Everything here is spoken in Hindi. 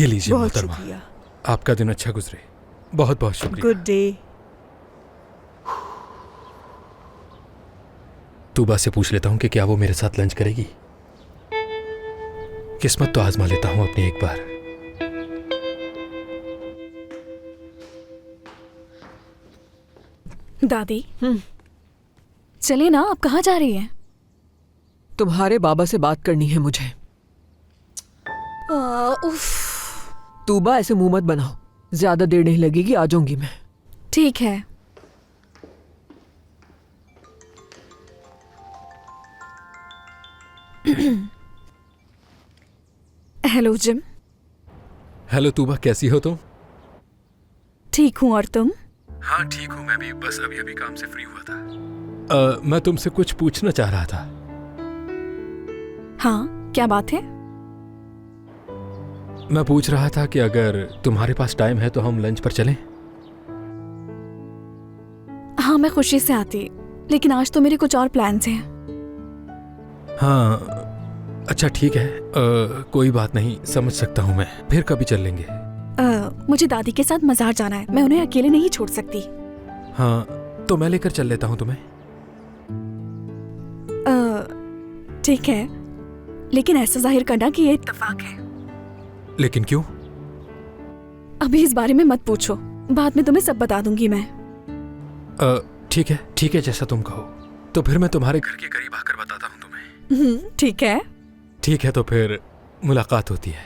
ये लीजिए बहुत मोहतरमा, शुक्रिया। आपका दिन अच्छा गुजरे। बहुत बहुत शुक्रिया। Good day. तूबा से पूछ लेता हूँ कि क्या वो मेरे साथ लंच करेगी। किस्मत तो आजमा लेता हूँ अपनी एक बार। दादी चलिए ना, आप कहाँ जा रही हैं? तुम्हारे बाबा से बात करनी है मुझे। उफ। तूबा ऐसे मुंह मत बनाओ, ज्यादा देर नहीं लगेगी, आ जाऊंगी मैं। ठीक है। Hello gym. हेलो तूबा, कैसी हो तुम? ठीक हूँ, और तुम? हाँ ठीक हूँ मैं भी, बस अभी अभी काम से फ्री हुआ था। मैं तुमसे कुछ पूछना चाह रहा था। हाँ, क्या बात है? मैं पूछ रहा था कि अगर तुम्हारे पास टाइम है तो हम लंच पर चलें। हाँ, मैं खुशी से आती, लेकिन आज तो मेरे कुछ और प्लान्स हैं। हाँ अच्छा ठीक है, कोई बात नहीं, समझ सकता हूँ मैं। फिर कभी चल लेंगे। मुझे दादी के साथ मज़ार जाना है, मैं उन्हें अकेले नहीं छोड़ सकती। हाँ तो मैं लेकर चल लेता हूँ तुम्हें। ठीक है, लेकिन ऐसा जाहिर करना कि ये इत्तेफाक है। लेकिन क्यों? अभी इस बारे में मत पूछो, बाद में तुम्हें सब बता दूंगी मैं। ठीक है, जैसा तुम कहो। तो फिर मैं तुम्हारे घर के करीब आकर बताता हूँ तुम्हें। ठीक है। ठीक है, तो फिर मुलाकात होती है।